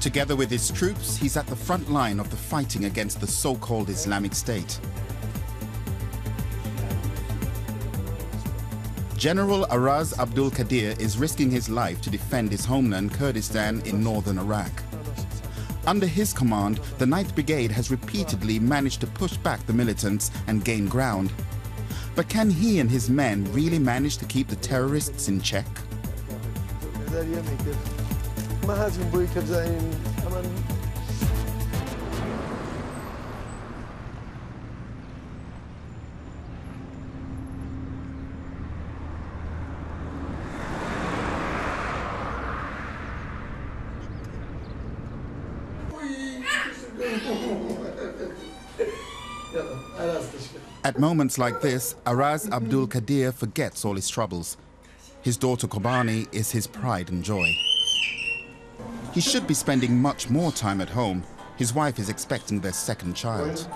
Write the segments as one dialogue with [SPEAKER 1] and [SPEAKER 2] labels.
[SPEAKER 1] Together with his troops, he's at the front line of the fighting against the so-called Islamic State. General Araz Abdulqadir is risking his life to defend his homeland Kurdistan in northern Iraq. Under his command, the 9th Brigade has repeatedly managed to push back the militants and gain ground. But can he and his men really manage to keep the terrorists in check? At moments like this, Araz Abdulqadir forgets all his troubles. His daughter Kobani is his pride and joy. He should be spending much more time at home. His wife is expecting their second child.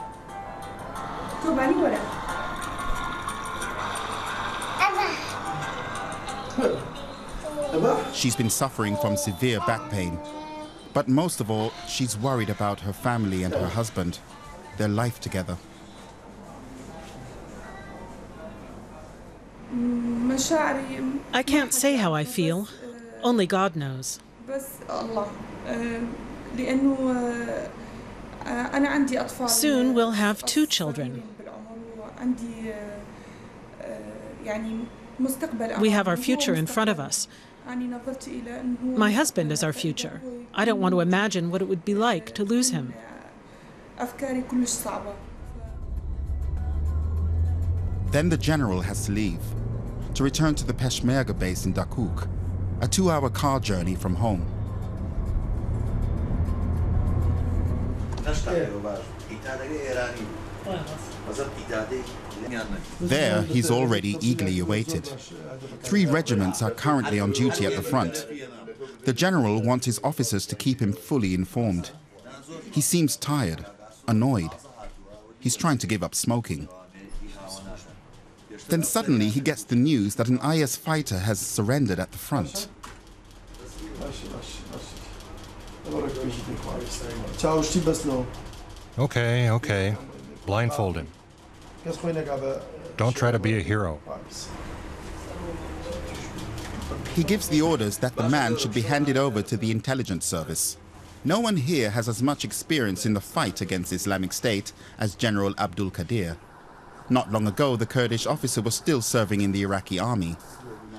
[SPEAKER 1] She's been suffering from severe back pain. But most of all, she's worried about her family and her husband, their life together.
[SPEAKER 2] I can't say how I feel. Only God knows. Soon we'll have 2 children. We have our future in front of us. My husband is our future. I don't want to imagine what it would be like to lose him.
[SPEAKER 1] Then the general has to leave, to return to the Peshmerga base in Daquq, a 2-hour car journey from home. There, he's already eagerly awaited. 3 regiments are currently on duty at the front. The general wants his officers to keep him fully informed. He seems tired, annoyed. He's trying to give up smoking. Then suddenly he gets the news that an IS fighter has surrendered at the front.
[SPEAKER 3] Okay. Blindfold him. Don't try to be a hero.
[SPEAKER 1] He gives the orders that the man should be handed over to the intelligence service. No one here has as much experience in the fight against Islamic State as General Abdulqadir. Not long ago, the Kurdish officer was still serving in the Iraqi army.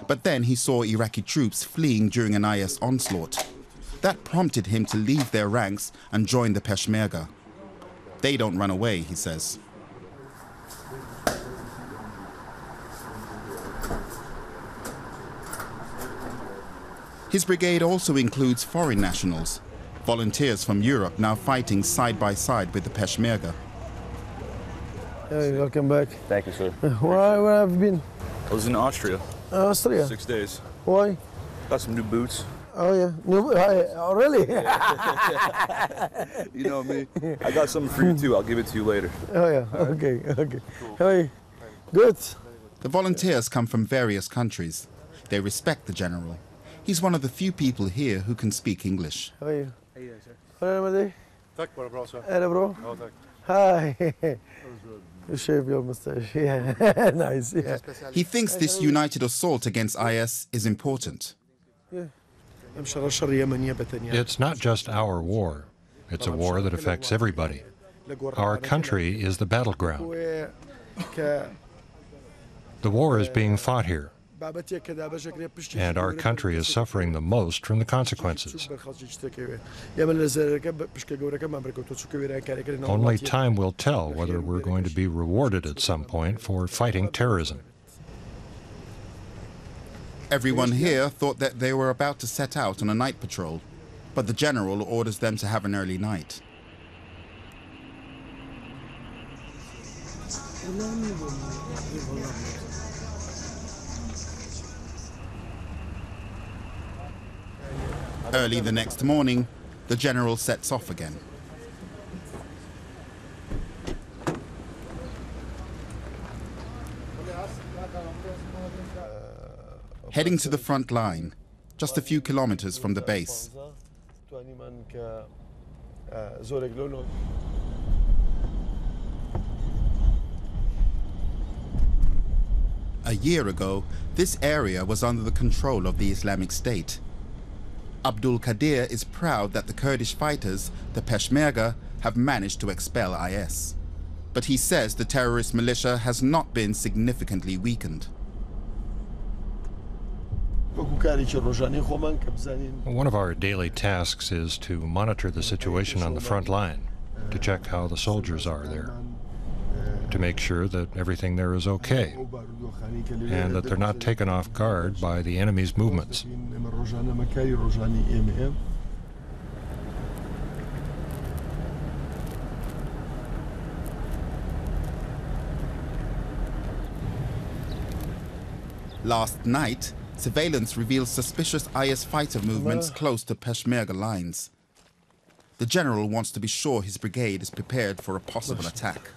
[SPEAKER 1] But then he saw Iraqi troops fleeing during an IS onslaught. That prompted him to leave their ranks and join the Peshmerga. They don't run away, he says. His brigade also includes foreign nationals, volunteers from Europe now fighting side by side with the Peshmerga.
[SPEAKER 4] Hey, welcome back.
[SPEAKER 5] Thank you, sir.
[SPEAKER 4] Where have you been?
[SPEAKER 5] I was in Austria.
[SPEAKER 4] Austria?
[SPEAKER 5] 6 days.
[SPEAKER 4] Why?
[SPEAKER 5] Got some new boots.
[SPEAKER 4] Oh, yeah. Oh, really?
[SPEAKER 5] You know me. I got something for you, too. I'll give it to you later.
[SPEAKER 4] Oh, yeah. Okay. Hey, good.
[SPEAKER 1] The volunteers come from various countries. They respect the general. He's one of the few people here who can speak English.
[SPEAKER 4] How are you? Hur är det med dig?
[SPEAKER 6] Tack, bara bra så.
[SPEAKER 4] Är det bra?
[SPEAKER 6] Ja, tack.
[SPEAKER 4] Hi. You shave your mustache. Yeah. Nice. Yeah.
[SPEAKER 1] He thinks this united assault against IS is important.
[SPEAKER 3] It's not just our war. It's a war that affects everybody. Our country is the battleground. The war is being fought here, and our country is suffering the most from the consequences. Only time will tell whether we're going to be rewarded at some point for fighting terrorism.
[SPEAKER 1] Everyone here thought that they were about to set out on a night patrol, but the general orders them to have an early night. Early the next morning, the general sets off again. Heading to the front line, just a few kilometers from the base. A year ago, this area was under the control of the Islamic State. Abdulqadir is proud that the Kurdish fighters, the Peshmerga, have managed to expel IS. But he says the terrorist militia has not been significantly weakened.
[SPEAKER 3] One of our daily tasks is to monitor the situation on the front line, to check how the soldiers are there, to make sure that everything there is okay, and that they're not taken off guard by the enemy's movements.
[SPEAKER 1] Last night, surveillance reveals suspicious IS fighter movements close to Peshmerga lines. The general wants to be sure his brigade is prepared for a possible attack.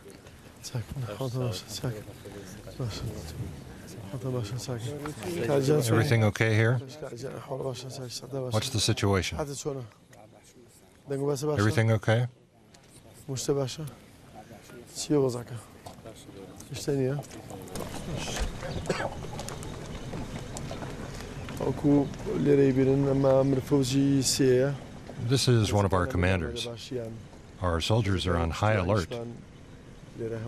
[SPEAKER 3] Everything okay here? What's the situation? Everything okay? This is one of our commanders. Our soldiers are on high alert,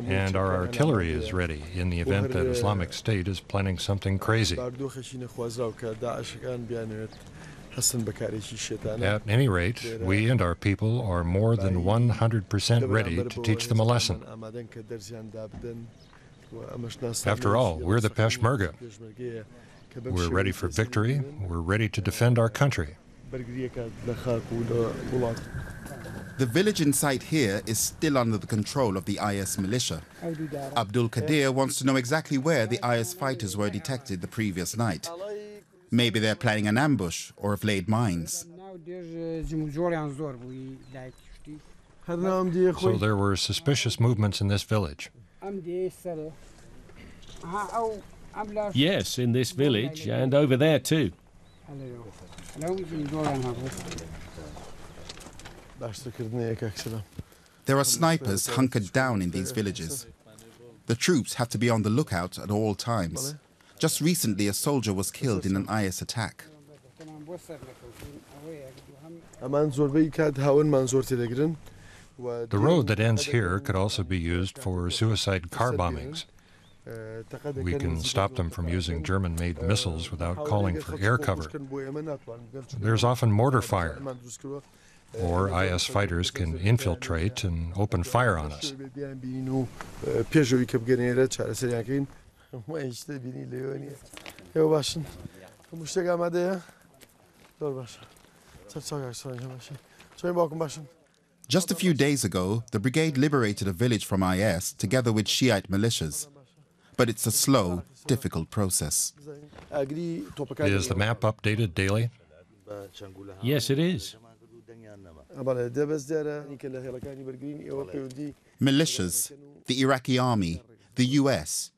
[SPEAKER 3] and our artillery is ready in the event that Islamic State is planning something crazy. At any rate, we and our people are more than 100% ready to teach them a lesson. After all, we're the Peshmerga. We're ready for victory. We're ready to defend our country.
[SPEAKER 1] The village in sight here is still under the control of the IS militia. Abdulqadir wants to know exactly where the IS fighters were detected the previous night. Maybe they're planning an ambush or have laid mines.
[SPEAKER 3] So there were suspicious movements in this village.
[SPEAKER 6] Yes, in this village and over there too.
[SPEAKER 1] There are snipers hunkered down in these villages. The troops have to be on the lookout at all times. Just recently, a soldier was killed in an IS attack.
[SPEAKER 3] The road that ends here could also be used for suicide car bombings. We can stop them from using German-made missiles without calling for air cover. There's often mortar fire, or IS fighters can infiltrate and open fire on us.
[SPEAKER 1] Just a few days ago, the brigade liberated a village from IS together with Shiite militias. But it's a slow, difficult process.
[SPEAKER 3] Is the map updated daily?
[SPEAKER 6] Yes, it is.
[SPEAKER 1] Militias, the Iraqi army, the US.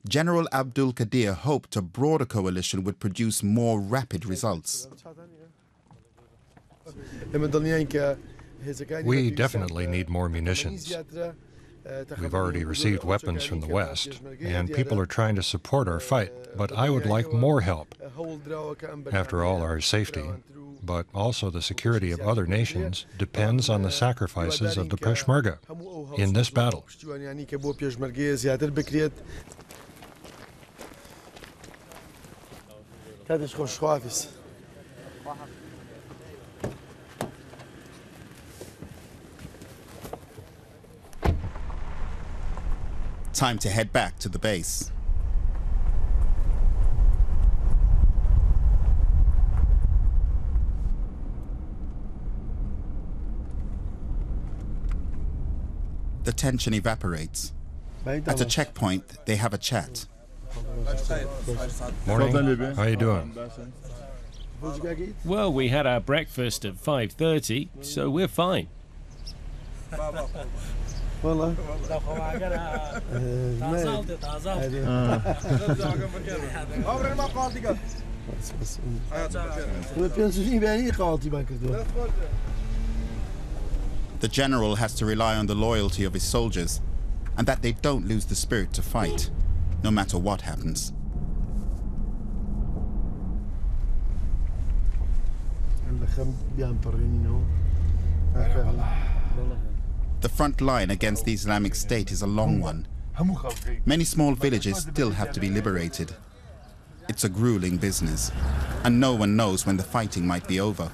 [SPEAKER 1] General Abdulqadir hoped a broader coalition would produce more rapid results.
[SPEAKER 3] We definitely need more munitions. We've already received weapons from the West, and people are trying to support our fight, but I would like more help. After all, our safety, but also the security of other nations, depends on the sacrifices of the Peshmerga in this battle.
[SPEAKER 1] Time to head back to the base. The tension evaporates. At a checkpoint, they have a chat.
[SPEAKER 3] Morning. How you doing?
[SPEAKER 6] Well, we had our breakfast at 5:30, so we're fine.
[SPEAKER 4] والله
[SPEAKER 1] The general has to rely on the loyalty of his soldiers and that they don't lose the spirit to fight, no matter what happens. The front line against the Islamic State is a long one. Many small villages still have to be liberated. It's a grueling business, and no one knows when the fighting might be over.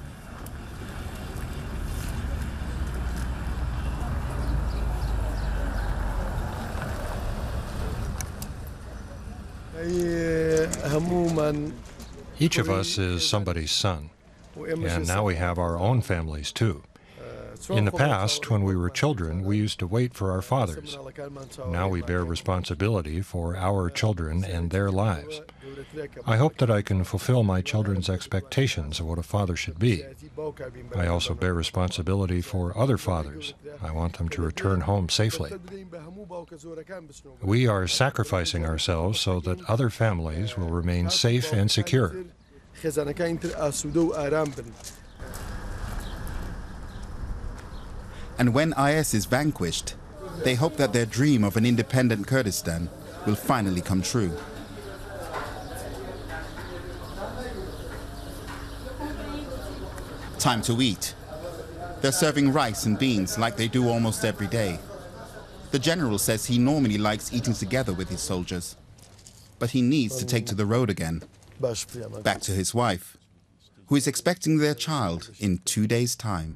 [SPEAKER 3] Each of us is somebody's son, and now we have our own families too. In the past, when we were children, we used to wait for our fathers. Now we bear responsibility for our children and their lives. I hope that I can fulfill my children's expectations of what a father should be. I also bear responsibility for other fathers. I want them to return home safely. We are sacrificing ourselves so that other families will remain safe and secure.
[SPEAKER 1] And when IS is vanquished, they hope that their dream of an independent Kurdistan will finally come true. Time to eat. They're serving rice and beans like they do almost every day. The general says he normally likes eating together with his soldiers, but he needs to take to the road again, back to his wife, who is expecting their child in 2 days' time.